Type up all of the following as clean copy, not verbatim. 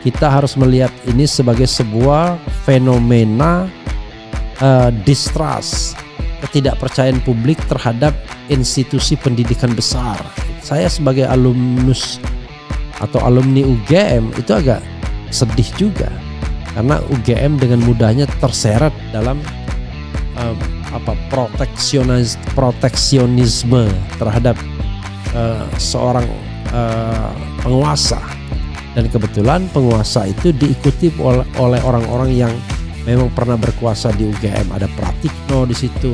kita harus melihat ini sebagai sebuah fenomena distrust, ketidakpercayaan publik terhadap institusi pendidikan besar. Saya sebagai alumnus atau alumni UGM itu agak sedih juga, karena UGM dengan mudahnya terseret dalam proteksionisme terhadap seorang penguasa, dan kebetulan penguasa itu diikuti oleh orang-orang yang memang pernah berkuasa di UGM. Ada Pratikno di situ,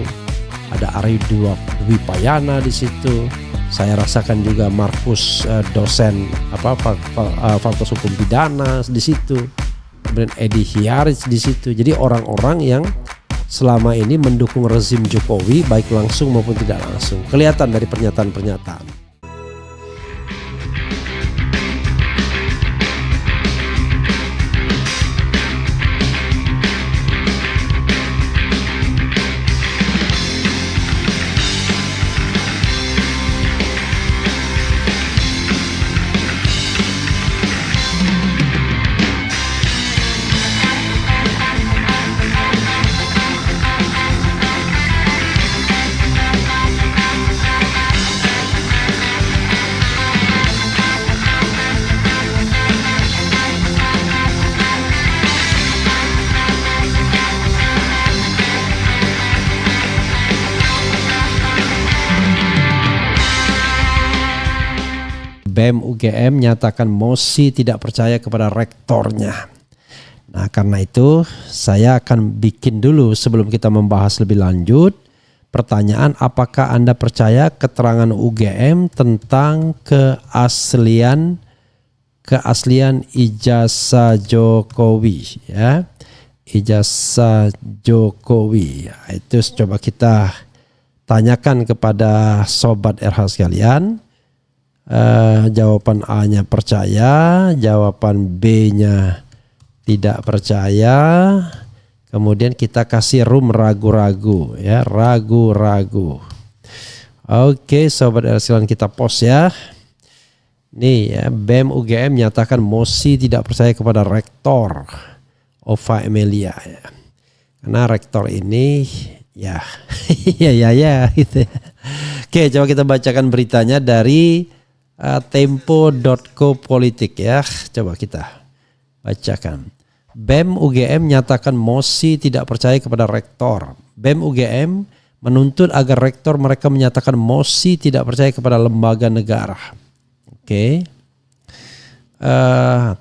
ada Ari Dwi Payana di situ. Saya rasakan juga Markus dosen Fakultas Hukum Pidana di situ. Kemudian Edi Hiaris di situ. Jadi orang-orang yang selama ini mendukung rezim Jokowi baik langsung maupun tidak langsung. Kelihatan dari pernyataan-pernyataan. BEM UGM nyatakan mosi tidak percaya kepada rektornya. Nah, karena itu saya akan bikin dulu sebelum kita membahas lebih lanjut pertanyaan, apakah Anda percaya keterangan UGM tentang keaslian ijazah Jokowi, ya. Ijazah Jokowi. Itu coba kita tanyakan kepada sobat RH sekalian. Jawaban A-nya percaya, jawaban B-nya tidak percaya. Kemudian kita kasih room ragu-ragu, ya, ragu-ragu. Oke, sobat RH kita post ya. Nih ya, BEM UGM nyatakan mosi tidak percaya kepada rektor Ova Emilia, ya. Karena rektor ini ya ya gitu. Oke, coba kita bacakan beritanya dari tempo.co politik ya. Coba kita bacakan. BEM UGM nyatakan mosi tidak percaya kepada rektor. BEM UGM menuntut agar rektor mereka menyatakan mosi tidak percaya kepada lembaga negara. Oke.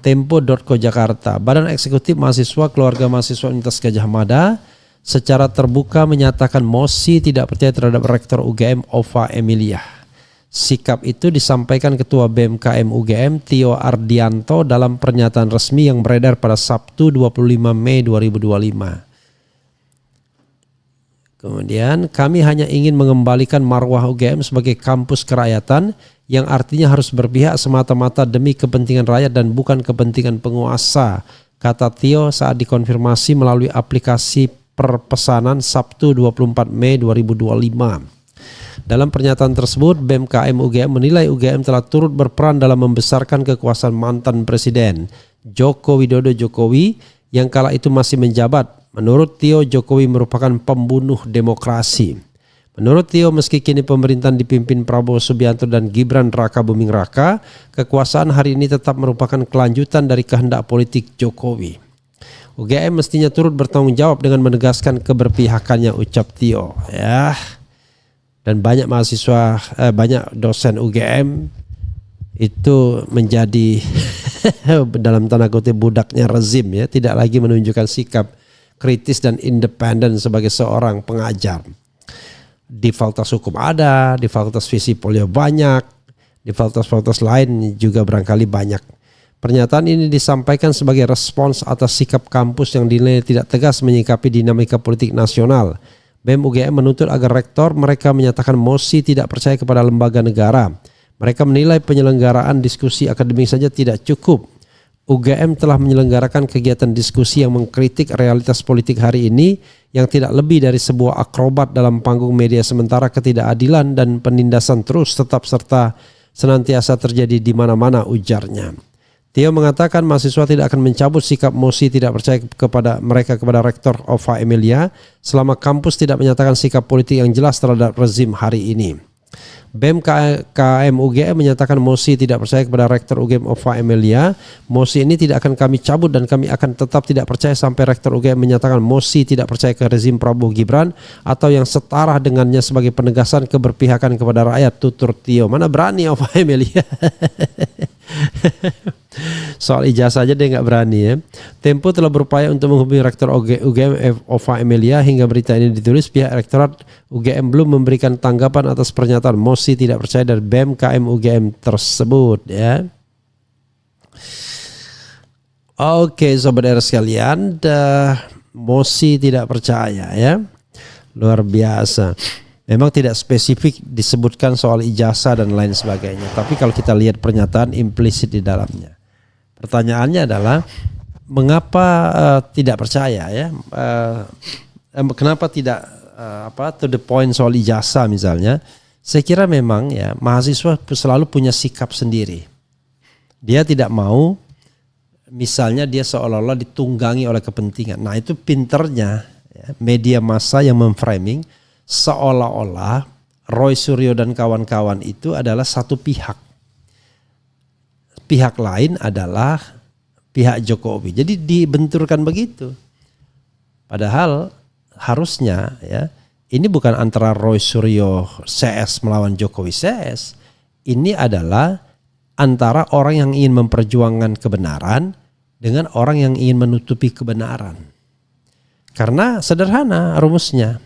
Tempo.co Jakarta. Badan Eksekutif Mahasiswa Keluarga Mahasiswa Universitas Gadjah Mada secara terbuka menyatakan mosi tidak percaya terhadap rektor UGM Ova Emilia. Sikap itu disampaikan Ketua BMKM UGM Tio Ardianto dalam pernyataan resmi yang beredar pada Sabtu 25 Mei 2025. Kemudian, kami hanya ingin mengembalikan marwah UGM sebagai kampus kerakyatan yang artinya harus berpihak semata-mata demi kepentingan rakyat dan bukan kepentingan penguasa, kata Tio saat dikonfirmasi melalui aplikasi perpesanan Sabtu 24 Mei 2025. Dalam pernyataan tersebut, BMKM UGM menilai UGM telah turut berperan dalam membesarkan kekuasaan mantan Presiden Joko Widodo Jokowi yang kala itu masih menjabat. Menurut Tio, Jokowi merupakan pembunuh demokrasi. Menurut Tio, meski kini pemerintahan dipimpin Prabowo Subianto dan Gibran Raka Buming Raka, kekuasaan hari ini tetap merupakan kelanjutan dari kehendak politik Jokowi. UGM mestinya turut bertanggung jawab dengan menegaskan keberpihakannya, ucap Tio. Ya. Dan banyak mahasiswa, banyak dosen UGM itu menjadi dalam tanda kutip budaknya rezim, ya, tidak lagi menunjukkan sikap kritis dan independen sebagai seorang pengajar. Di Fakultas Hukum ada, di Fakultas Fisipolio banyak, di fakultas-fakultas lain juga barangkali banyak. Pernyataan ini disampaikan sebagai respons atas sikap kampus yang dinilai tidak tegas menyikapi dinamika politik nasional. BEM UGM menuntut agar rektor mereka menyatakan mosi tidak percaya kepada lembaga negara. Mereka menilai penyelenggaraan diskusi akademik saja tidak cukup. UGM telah menyelenggarakan kegiatan diskusi yang mengkritik realitas politik hari ini yang tidak lebih dari sebuah akrobat dalam panggung media sementara ketidakadilan dan penindasan terus tetap serta senantiasa terjadi di mana-mana, ujarnya. Tio mengatakan mahasiswa tidak akan mencabut sikap mosi tidak percaya kepada Rektor Ova Emilia selama kampus tidak menyatakan sikap politik yang jelas terhadap rezim hari ini. BEM KM UGM menyatakan mosi tidak percaya kepada Rektor UGM Ova Emilia. Mosi ini tidak akan kami cabut dan kami akan tetap tidak percaya sampai Rektor UGM menyatakan mosi tidak percaya ke rezim Prabowo Gibran atau yang setara dengannya sebagai penegasan keberpihakan kepada rakyat, tutur Tio. Mana berani Ova Emilia. Soal ijazah aja dia nggak berani ya. Tempo telah berupaya untuk menghubungi Rektor UGM Ova Emilia. Hingga berita ini ditulis, pihak Rektorat UGM belum memberikan tanggapan atas pernyataan mosi tidak percaya dari BEM KM UGM tersebut ya. Oke saudara sekalian, mosi tidak percaya ya, luar biasa. Memang tidak spesifik disebutkan soal ijazah dan lain sebagainya. Tapi kalau kita lihat pernyataan implisit di dalamnya. Pertanyaannya adalah mengapa tidak percaya ya? Kenapa tidak to the point soal ijazah misalnya? Saya kira memang ya mahasiswa selalu punya sikap sendiri. Dia tidak mau misalnya dia seolah-olah ditunggangi oleh kepentingan. Nah itu pinternya ya, media massa yang memframing seolah-olah Roy Suryo dan kawan-kawan itu adalah satu pihak. Pihak lain adalah pihak Jokowi. Jadi dibenturkan begitu. Padahal harusnya ya ini bukan antara Roy Suryo CS melawan Jokowi CS. Ini adalah antara orang yang ingin memperjuangkan kebenaran dengan orang yang ingin menutupi kebenaran. Karena sederhana rumusnya.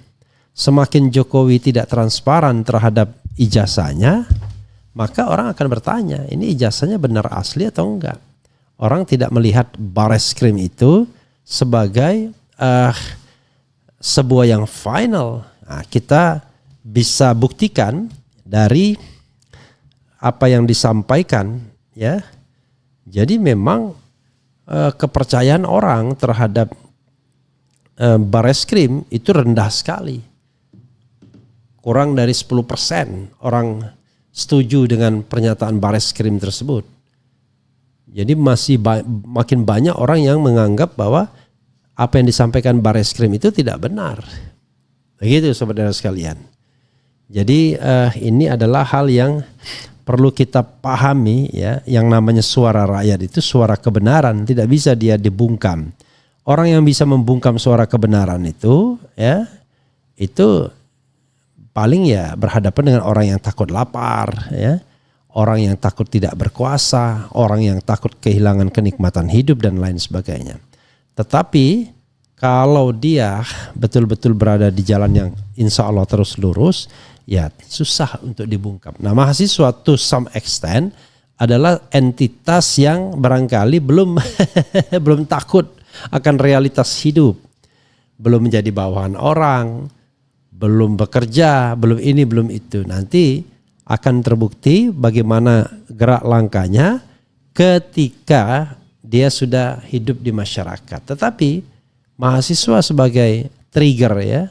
Semakin Jokowi tidak transparan terhadap ijazahnya, maka orang akan bertanya, ini ijazahnya benar asli atau enggak? Orang tidak melihat Bareskrim itu sebagai sebuah yang final. Nah, kita bisa buktikan dari apa yang disampaikan ya. Jadi memang kepercayaan orang terhadap Bareskrim itu rendah sekali. Kurang dari 10% orang setuju dengan pernyataan Bareskrim tersebut. Jadi masih makin banyak orang yang menganggap bahwa apa yang disampaikan Bareskrim itu tidak benar. Begitu saudara sekalian. Jadi ini adalah hal yang perlu kita pahami ya, yang namanya suara rakyat itu suara kebenaran, tidak bisa dia dibungkam. Orang yang bisa membungkam suara kebenaran itu ya, itu paling ya berhadapan dengan orang yang takut lapar ya, orang yang takut tidak berkuasa, orang yang takut kehilangan kenikmatan hidup dan lain sebagainya. Tetapi kalau dia betul-betul berada di jalan yang insya Allah terus lurus, ya susah untuk dibungkam. Nah mahasiswa to some extent adalah entitas yang barangkali belum belum takut akan realitas hidup, belum menjadi bawahan orang, belum bekerja, belum ini, belum itu. Nanti akan terbukti bagaimana gerak langkahnya ketika dia sudah hidup di masyarakat. Tetapi mahasiswa sebagai trigger ya,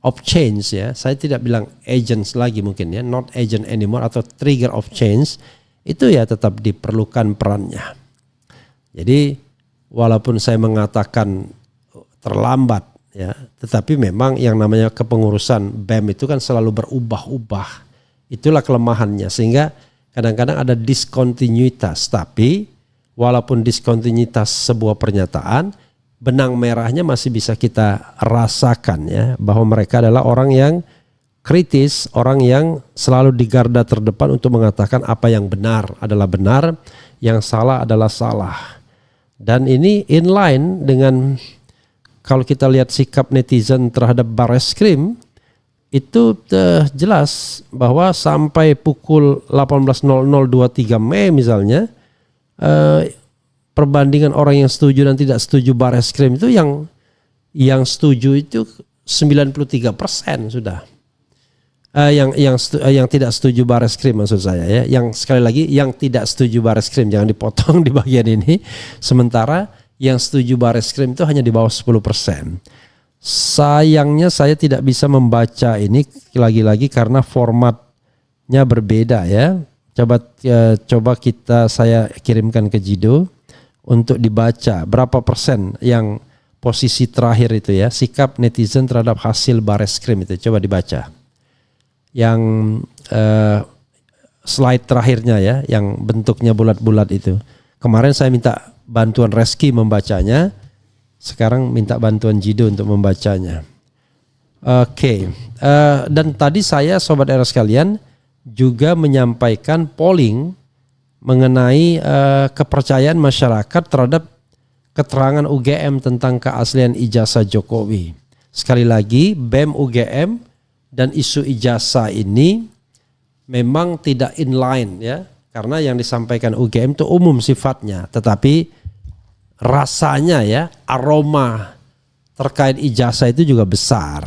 of change ya, saya tidak bilang agents lagi mungkin ya, not agent anymore atau trigger of change, itu ya tetap diperlukan perannya. Jadi walaupun saya mengatakan terlambat ya, tetapi memang yang namanya kepengurusan BEM itu kan selalu berubah-ubah. Itulah kelemahannya, sehingga kadang-kadang ada diskontinuitas. Tapi walaupun diskontinuitas sebuah pernyataan, benang merahnya masih bisa kita rasakan ya, bahwa mereka adalah orang yang kritis, orang yang selalu di garda terdepan untuk mengatakan apa yang benar adalah benar, yang salah adalah salah. Dan ini inline dengan kalau kita lihat sikap netizen terhadap Bareskrim, itu jelas bahwa sampai pukul 18.00 23 Mei misalnya, perbandingan orang yang setuju dan tidak setuju Bareskrim itu yang setuju itu 93% sudah. Yang tidak setuju Bareskrim maksud saya ya. Yang sekali lagi yang tidak setuju Bareskrim, jangan dipotong di bagian ini. Sementara yang setuju Bareskrim itu hanya di bawah 10%. Sayangnya saya tidak bisa membaca ini lagi-lagi karena formatnya berbeda ya. Coba saya kirimkan ke Jido. untuk dibaca. Berapa persen yang posisi terakhir itu ya, sikap netizen terhadap hasil Bareskrim itu, coba dibaca. Yang slide terakhirnya ya, yang bentuknya bulat-bulat itu. Kemarin saya minta bantuan Reski membacanya, sekarang minta bantuan Jido untuk membacanya. Oke. Dan tadi saya Sobat Era sekalian juga menyampaikan polling mengenai kepercayaan masyarakat terhadap keterangan UGM tentang keaslian ijazah Jokowi. Sekali lagi, BEM UGM dan isu ijazah ini memang tidak inline ya, karena yang disampaikan UGM itu umum sifatnya, tetapi rasanya ya, aroma terkait ijazah itu juga besar.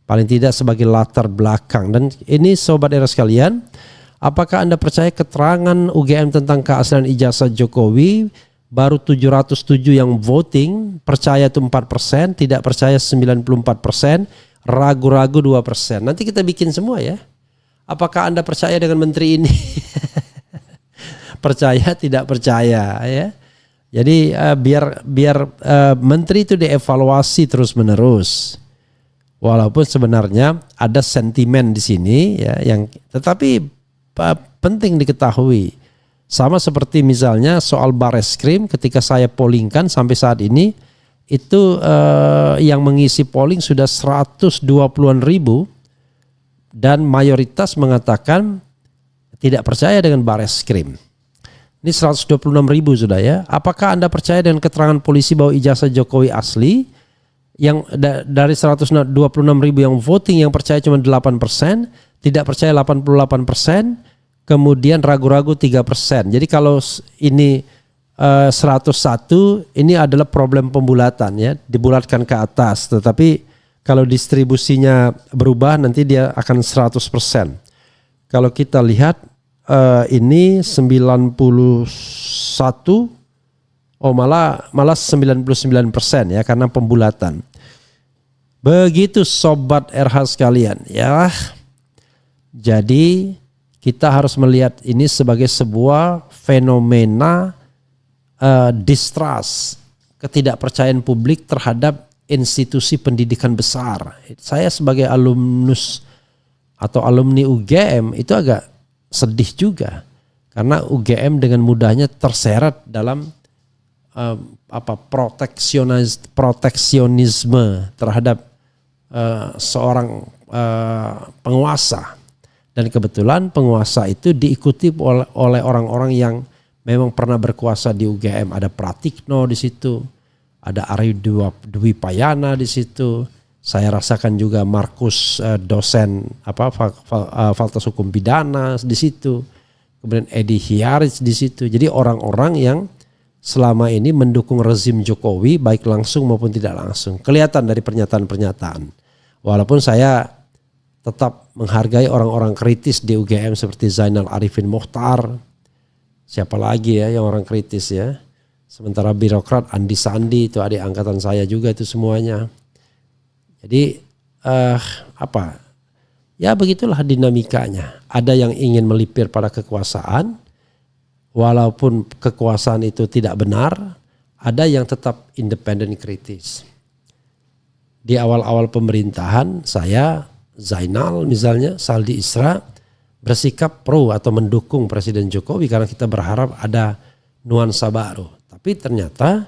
Paling tidak sebagai latar belakang. Dan ini Sobat Era sekalian, apakah Anda percaya keterangan UGM tentang keaslian ijazah Jokowi? Baru 707 yang voting, percaya itu 4%, tidak percaya 94%, ragu-ragu 2%. Nanti kita bikin semua ya. Apakah Anda percaya dengan menteri ini? Percaya, tidak percaya ya. Jadi biar menteri itu dievaluasi terus-menerus. Walaupun sebenarnya ada sentimen di sini ya, yang tetapi penting diketahui. Sama seperti misalnya soal Bareskrim, ketika saya pollingkan sampai saat ini itu yang mengisi polling sudah 120-an ribu dan mayoritas mengatakan tidak percaya dengan Bareskrim. Ini 126 ribu sudah ya. Apakah Anda percaya dengan keterangan polisi bahwa ijazah Jokowi asli? Yang dari 126 ribu yang voting, yang percaya cuma 8%, tidak percaya 88%, kemudian ragu-ragu 3%. Jadi kalau ini 101, ini adalah problem pembulatan ya, dibulatkan ke atas. Tetapi kalau distribusinya berubah nanti dia akan 100%. Kalau kita lihat ini 91, malah 99% ya, karena pembulatan. Begitu Sobat RH sekalian ya. Jadi kita harus melihat ini sebagai sebuah fenomena distrust, ketidakpercayaan publik terhadap institusi pendidikan besar. Saya sebagai alumnus atau alumni UGM itu agak sedih juga, karena UGM dengan mudahnya terseret dalam proteksionisme terhadap seorang penguasa, dan kebetulan penguasa itu diikuti oleh orang-orang yang memang pernah berkuasa di UGM. Ada Pratikno di situ, ada Ari Dwi Payana di situ. Saya rasakan juga Markus dosen Fakultas Hukum Pidana di situ. Kemudian Edi Hiaris di situ. Jadi orang-orang yang selama ini mendukung rezim Jokowi baik langsung maupun tidak langsung. Kelihatan dari pernyataan-pernyataan. Walaupun saya tetap menghargai orang-orang kritis di UGM seperti Zainal Arifin Mokhtar. Siapa lagi ya yang orang kritis ya. Sementara birokrat Andi Sandi itu adik angkatan saya juga itu semuanya. Jadi ya begitulah dinamikanya. Ada yang ingin melipir pada kekuasaan, walaupun kekuasaan itu tidak benar. Ada yang tetap independen kritis. Di awal-awal pemerintahan saya, Zainal misalnya, Saldi Isra bersikap pro atau mendukung Presiden Jokowi karena kita berharap ada nuansa baru. Tapi ternyata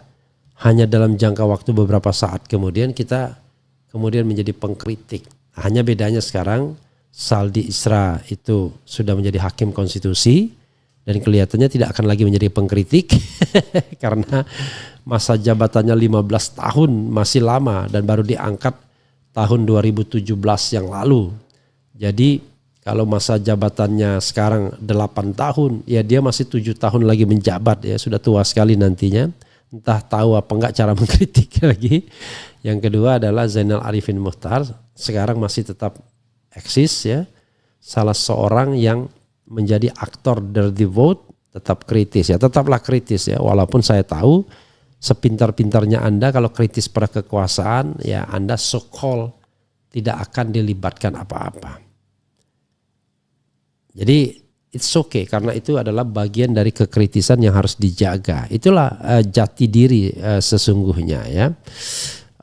hanya dalam jangka waktu beberapa saat kemudian kita kemudian menjadi pengkritik. Hanya bedanya sekarang Saldi Isra itu sudah menjadi hakim konstitusi dan kelihatannya tidak akan lagi menjadi pengkritik karena masa jabatannya 15 tahun masih lama dan baru diangkat tahun 2017 yang lalu. Jadi kalau masa jabatannya sekarang 8 tahun, ya dia masih 7 tahun lagi menjabat ya, sudah tua sekali nantinya. Entah tahu apa enggak cara mengkritik lagi. Yang kedua adalah Zainal Arifin Mokhtar, sekarang masih tetap eksis ya. Salah seorang yang menjadi aktor dari the vote, tetap kritis ya, tetaplah kritis ya. Walaupun saya tahu sepintar-pintarnya Anda kalau kritis pada kekuasaan ya Anda so-called tidak akan dilibatkan apa-apa. Jadi it's okay karena itu adalah bagian dari kekritisan yang harus dijaga. Itulah jati diri sesungguhnya ya.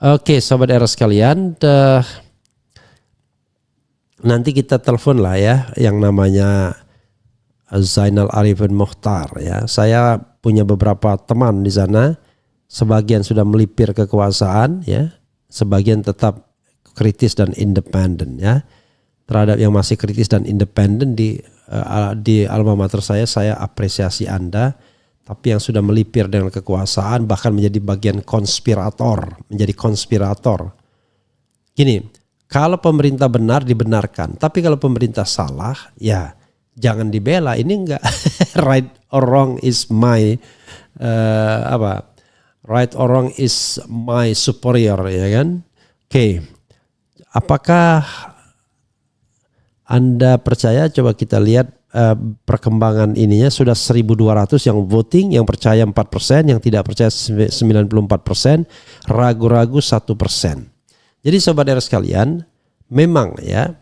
Oke, sobat era sekalian, nanti kita telepon lah ya yang namanya Zainal Arifin Mokhtar ya. Saya punya beberapa teman di sana, sebagian sudah melipir kekuasaan ya, sebagian tetap kritis dan independen ya. Terhadap yang masih kritis dan independen di alma mater saya apresiasi Anda. Tapi yang sudah melipir dengan kekuasaan bahkan menjadi bagian menjadi konspirator. Gini, kalau pemerintah benar dibenarkan, tapi kalau pemerintah salah ya jangan dibela. Ini enggak right or wrong is my right or wrong is my superior ya kan. Oke. Apakah Anda percaya? Coba kita lihat perkembangan ininya. Sudah 1.200 yang voting, yang percaya 4%, yang tidak percaya 94%, ragu-ragu 1%. Jadi sobat era sekalian, memang ya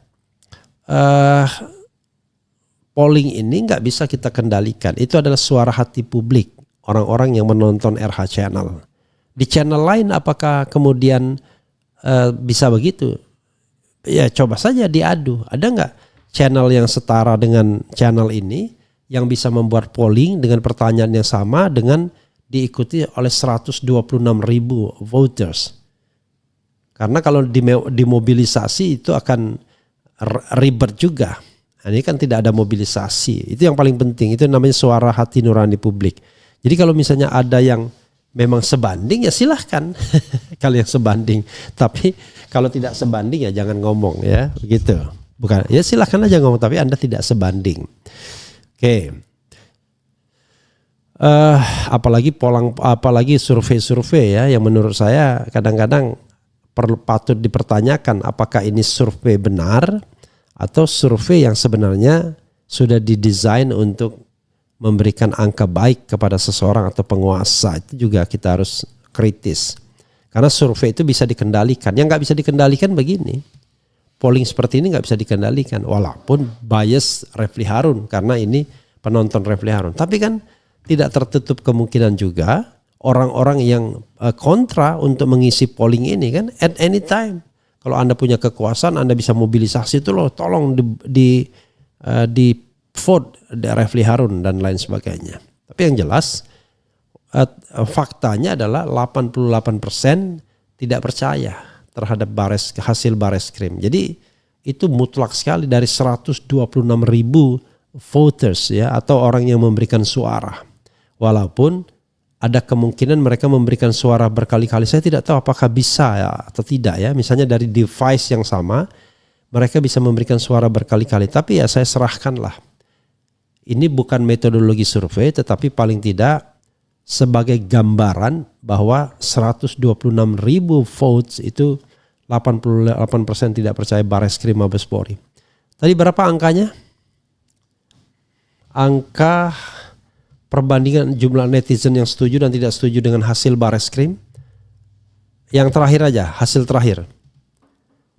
polling ini nggak bisa kita kendalikan. Itu adalah suara hati publik, orang-orang yang menonton RH Channel. Di channel lain apakah kemudian bisa begitu? Ya coba saja diadu. Ada nggak channel yang setara dengan channel ini yang bisa membuat polling dengan pertanyaan yang sama dengan diikuti oleh 126.000 voters? Karena kalau dimobilisasi itu akan ribet juga. Nah, ini kan tidak ada mobilisasi. Itu yang paling penting. Itu namanya suara hati nurani publik. Jadi kalau misalnya ada yang memang sebanding ya silahkan kalau yang sebanding. Tapi kalau tidak sebanding ya jangan ngomong ya begitu. Bukan ya silahkan aja ngomong tapi Anda tidak sebanding. Oke. Apalagi survei-survei ya yang menurut saya kadang-kadang patut dipertanyakan apakah ini survei benar atau survei yang sebenarnya sudah didesain untuk memberikan angka baik kepada seseorang atau penguasa. Itu juga kita harus kritis. Karena survei itu bisa dikendalikan. Yang nggak bisa dikendalikan begini. Polling seperti ini nggak bisa dikendalikan. Walaupun bias Refli Harun. Karena ini penonton Refli Harun. Tapi kan tidak tertutup kemungkinan juga orang-orang yang kontra untuk mengisi polling ini kan. At any time. Kalau Anda punya kekuasaan, Anda bisa mobilisasi itu loh. Tolong di vote Refli Harun dan lain sebagainya. Tapi yang jelas faktanya adalah 88% tidak percaya terhadap hasil Bareskrim. Jadi itu mutlak sekali dari 126.000 voters ya atau orang yang memberikan suara. Walaupun ada kemungkinan mereka memberikan suara berkali-kali. Saya tidak tahu apakah bisa ya, atau tidak ya. Misalnya dari device yang sama mereka bisa memberikan suara berkali-kali. Tapi ya saya serahkanlah. Ini bukan metodologi survei tetapi paling tidak sebagai gambaran bahwa 126.000 votes itu 88% tidak percaya Bareskrim Mabespori. Tadi berapa angkanya? Angka perbandingan jumlah netizen yang setuju dan tidak setuju dengan hasil Bareskrim. Yang terakhir aja, hasil terakhir.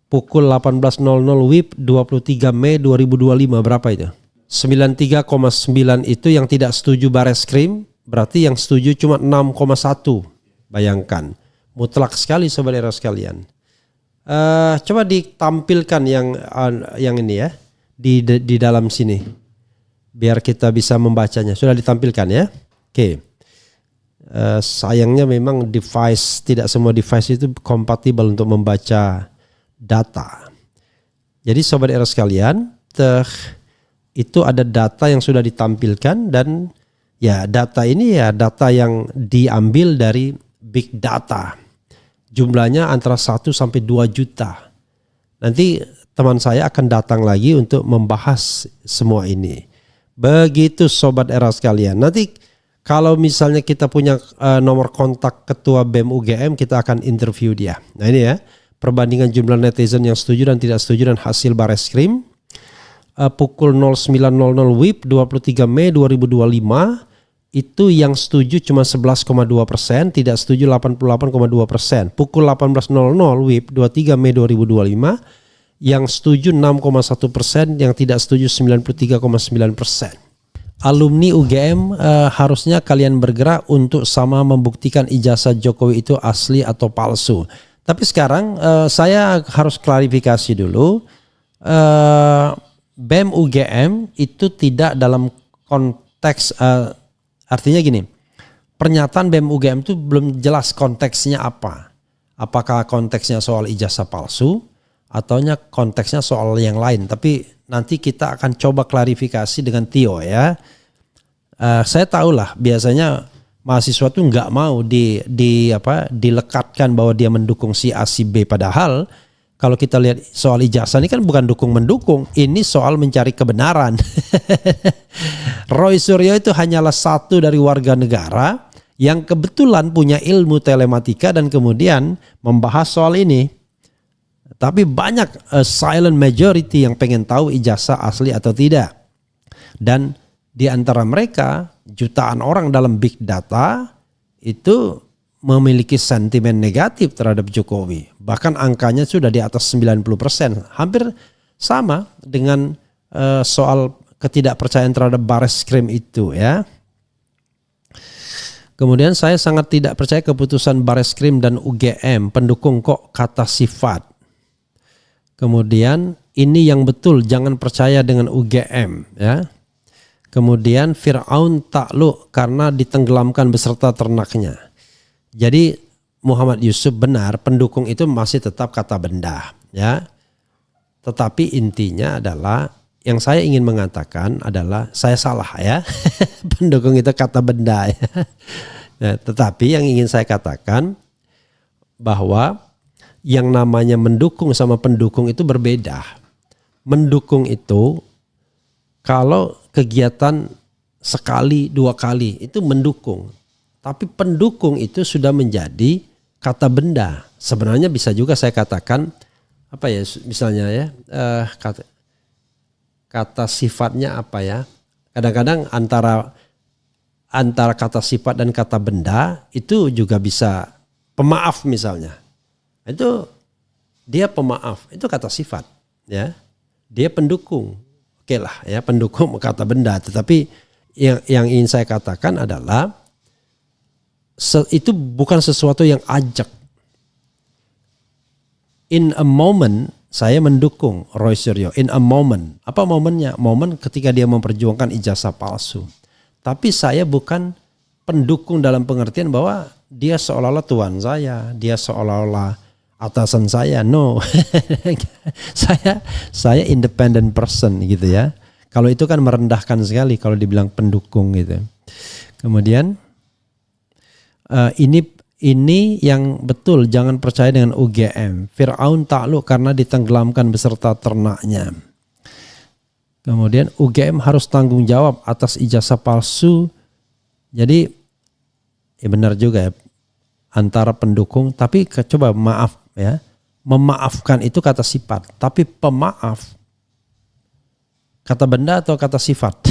Pukul 18.00 WIB 23 Mei 2025 berapa itu? 93,9 itu yang tidak setuju Bareskrim, berarti yang setuju cuma 6,1. Bayangkan, mutlak sekali sobat era sekalian. Coba ditampilkan yang ini ya di dalam sini, biar kita bisa membacanya. Sudah ditampilkan ya? Oke. Sayangnya memang tidak semua device itu kompatibel untuk membaca data. Jadi sobat era sekalian, itu ada data yang sudah ditampilkan dan ya data ini ya data yang diambil dari big data. Jumlahnya antara 1 sampai 2 juta. Nanti teman saya akan datang lagi untuk membahas semua ini. Begitu sobat era sekalian. Nanti kalau misalnya kita punya nomor kontak ketua BEM UGM, kita akan interview dia. Nah ini ya, perbandingan jumlah netizen yang setuju dan tidak setuju dan hasil Bareskrim. Pukul 09.00 WIB 23 Mei 2025 itu yang setuju cuma 11,2%, tidak setuju 88,2%. Pukul 18.00 WIB 23 Mei 2025 Yang setuju 6,1%, yang tidak setuju 93,9%. Alumni UGM harusnya kalian bergerak untuk sama membuktikan ijazah Jokowi itu asli atau palsu. Tapi sekarang saya harus klarifikasi dulu. BEM UGM itu tidak dalam konteks, artinya gini, pernyataan BEM UGM itu belum jelas konteksnya apa. Apakah konteksnya soal ijazah palsu ataunya konteksnya soal yang lain. Tapi nanti kita akan coba klarifikasi dengan Tio ya. Saya tahulah biasanya mahasiswa tuh nggak mau dilekatkan bahwa dia mendukung si A si B, padahal kalau kita lihat soal ijazah ini kan bukan dukung-mendukung, ini soal mencari kebenaran. Roy Suryo itu hanyalah satu dari warga negara yang kebetulan punya ilmu telematika dan kemudian membahas soal ini. Tapi banyak silent majority yang pengen tahu ijazah asli atau tidak. Dan di antara mereka jutaan orang dalam big data itu memiliki sentimen negatif terhadap Jokowi. Bahkan angkanya sudah di atas 90%. Hampir sama dengan soal ketidakpercayaan terhadap Bareskrim itu ya. Kemudian saya sangat tidak percaya keputusan Bareskrim dan UGM. Pendukung kok kata sifat. Kemudian ini yang betul, jangan percaya dengan UGM ya. Kemudian Fir'aun takluk karena ditenggelamkan beserta ternaknya. Jadi Muhammad Yusuf benar, pendukung itu masih tetap kata benda ya. Tetapi intinya adalah yang saya ingin mengatakan adalah saya salah ya. Pendukung itu kata benda ya. Nah, tetapi yang ingin saya katakan bahwa yang namanya mendukung sama pendukung itu berbeda. Mendukung itu kalau kegiatan sekali dua kali itu mendukung. Tapi pendukung itu sudah menjadi kata benda. Sebenarnya bisa juga saya katakan apa ya, misalnya ya kata sifatnya apa ya. Kadang-kadang antara kata sifat dan kata benda itu juga bisa pemaaf misalnya. Itu dia pemaaf, itu kata sifat ya. Dia pendukung. Oke lah ya, pendukung kata benda, tetapi yang ingin saya katakan adalah itu bukan sesuatu yang ajak. In a moment saya mendukung Roy Suryo. In a moment. Apa momennya? Momen ketika dia memperjuangkan ijazah palsu. Tapi saya bukan pendukung dalam pengertian bahwa dia seolah-olah tuan saya, dia seolah-olah atasan saya. No. saya independent person gitu ya. Kalau itu kan merendahkan sekali kalau dibilang pendukung gitu. Kemudian ini yang betul, jangan percaya dengan UGM. Fir'aun takluk karena ditenggelamkan beserta ternaknya. Kemudian UGM harus tanggung jawab atas ijazah palsu. Jadi ya benar juga ya, antara pendukung, tapi coba maaf ya. Memaafkan itu kata sifat, tapi pemaaf kata benda atau kata sifat?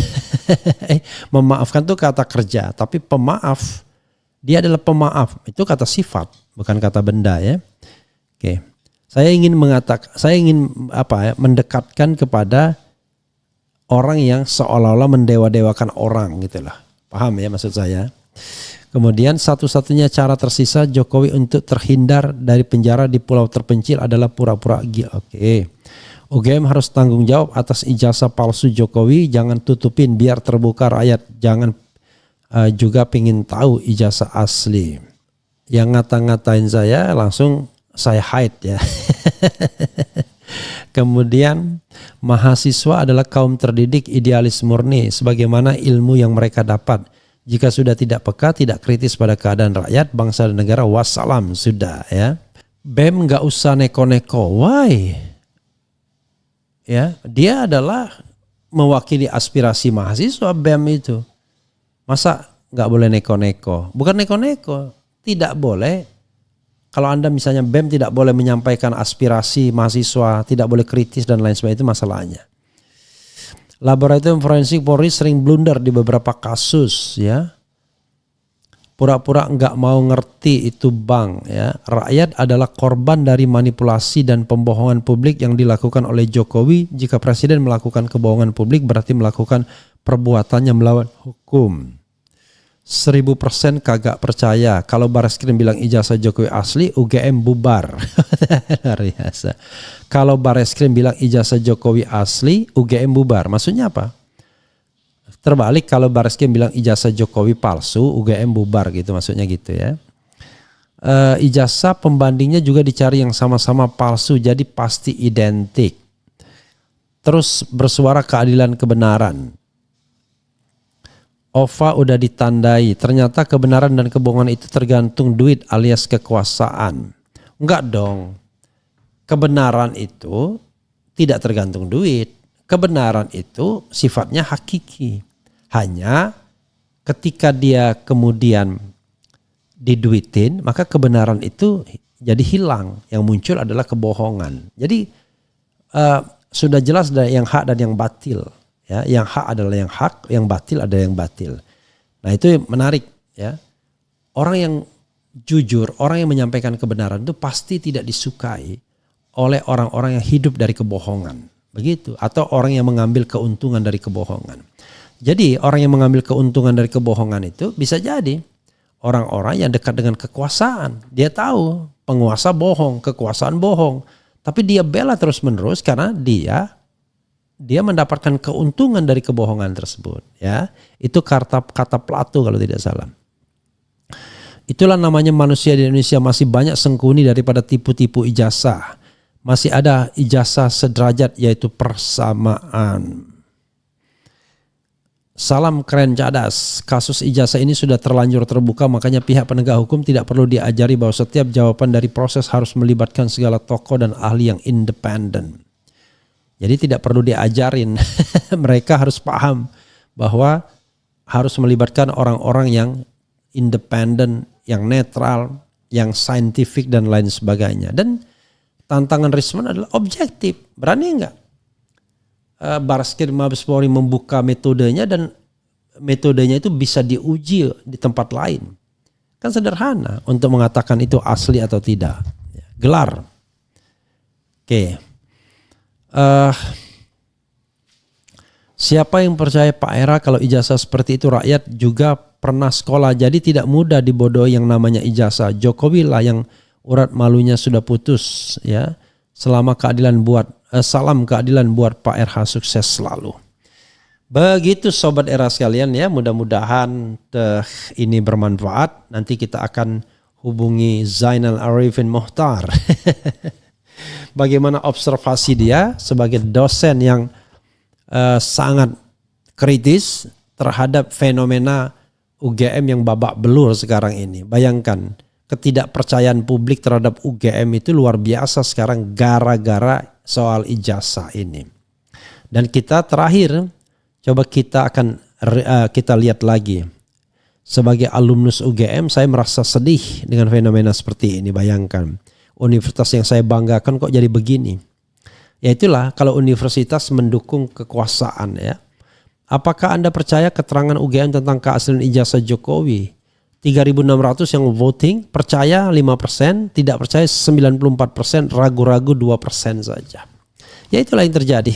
Memaafkan itu kata kerja, tapi pemaaf dia adalah pemaaf, itu kata sifat, bukan kata benda ya. Oke. Saya ingin mendekatkan kepada orang yang seolah-olah mendewa-dewakan orang gitulah. Paham ya maksud saya? Kemudian satu-satunya cara tersisa Jokowi untuk terhindar dari penjara di pulau terpencil adalah pura-pura gila. Oke. UGM harus tanggung jawab atas ijazah palsu Jokowi. Jangan tutupin biar terbuka rakyat. Jangan juga pengen tahu ijazah asli. Yang ngata-ngatain saya langsung saya hide ya. Kemudian mahasiswa adalah kaum terdidik idealis murni. Sebagaimana ilmu yang mereka dapat. Jika sudah tidak peka, tidak kritis pada keadaan rakyat, bangsa dan negara, wassalam, sudah ya. BEM nggak usah neko-neko. Why? Ya, dia adalah mewakili aspirasi mahasiswa BEM itu. Masa nggak boleh neko-neko? Bukan neko-neko, tidak boleh. Kalau Anda misalnya BEM tidak boleh menyampaikan aspirasi mahasiswa, tidak boleh kritis dan lain sebagainya, itu masalahnya. Laboratorium forensik Polri sering blunder di beberapa kasus ya. pura-pura nggak mau ngerti itu bank ya. Rakyat adalah korban dari manipulasi dan pembohongan publik yang dilakukan oleh Jokowi. Jika presiden melakukan kebohongan publik berarti melakukan perbuatannya melawan hukum. 1000% kagak percaya. Kalau Bareskrim bilang ijazah Jokowi asli, UGM bubar. Luar biasa. Kalau Bareskrim bilang ijazah Jokowi asli, UGM bubar. Maksudnya apa? Terbalik, kalau Bareskrim bilang ijazah Jokowi palsu, UGM bubar gitu, maksudnya gitu ya. Ijazah pembandingnya juga dicari yang sama-sama palsu, jadi pasti identik. Terus bersuara keadilan kebenaran. OVA udah ditandai, ternyata kebenaran dan kebohongan itu tergantung duit alias kekuasaan. Enggak dong. Kebenaran itu tidak tergantung duit. Kebenaran itu sifatnya hakiki. Hanya ketika dia kemudian diduitin, maka kebenaran itu jadi hilang. Yang muncul adalah kebohongan. Jadi sudah jelas ada yang hak dan yang batil. Ya, yang hak adalah yang hak, yang batil ada yang batil. Nah itu menarik ya. Orang yang jujur, orang yang menyampaikan kebenaran itu pasti tidak disukai oleh orang-orang yang hidup dari kebohongan. Begitu. Atau orang yang mengambil keuntungan dari kebohongan. Jadi orang yang mengambil keuntungan dari kebohongan itu bisa jadi orang-orang yang dekat dengan kekuasaan. Dia tahu penguasa bohong, kekuasaan bohong. Tapi dia bela terus menerus karena dia mendapatkan keuntungan dari kebohongan tersebut. Ya, itu kata Plato kalau tidak salah. Itulah namanya manusia di Indonesia masih banyak sengkuni daripada tipu-tipu ijazah. Masih ada ijazah sederajat yaitu persamaan. Salam keren cadas. Kasus ijazah ini sudah terlanjur terbuka, makanya pihak penegak hukum tidak perlu diajari bahwa setiap jawaban dari proses harus melibatkan segala tokoh dan ahli yang independen. Jadi tidak perlu diajarin. Mereka harus paham bahwa harus melibatkan orang-orang yang independen, yang netral, yang saintifik dan lain sebagainya. Dan tantangan Risman adalah objektif. Berani enggak Bareskrim Mabes Polri membuka metodenya dan metodenya itu bisa diuji di tempat lain. Kan sederhana untuk mengatakan itu asli atau tidak. Gelar. Oke. Siapa yang percaya Pak Era kalau ijazah seperti itu rakyat juga pernah sekolah, jadi tidak mudah dibodohi yang namanya ijazah. Jokowi lah yang urat malunya sudah putus ya. Salam keadilan buat Pak RH, sukses selalu. Begitu sobat Era sekalian ya, mudah-mudahan ini bermanfaat. Nanti kita akan hubungi Zainal Arifin Mohtar. Bagaimana observasi dia sebagai dosen yang sangat kritis terhadap fenomena UGM yang babak belur sekarang ini. Bayangkan ketidakpercayaan publik terhadap UGM itu luar biasa sekarang gara-gara soal ijazah ini. Dan kita terakhir coba kita lihat lagi. Sebagai alumnus UGM saya merasa sedih dengan fenomena seperti ini. Bayangkan. Universitas yang saya banggakan kok jadi begini. Ya itulah kalau universitas mendukung kekuasaan ya. Apakah Anda percaya keterangan UGM tentang keaslian ijazah Jokowi? 3.600 yang voting, percaya 5%, tidak percaya 94%, ragu-ragu 2% saja. Ya itulah yang terjadi.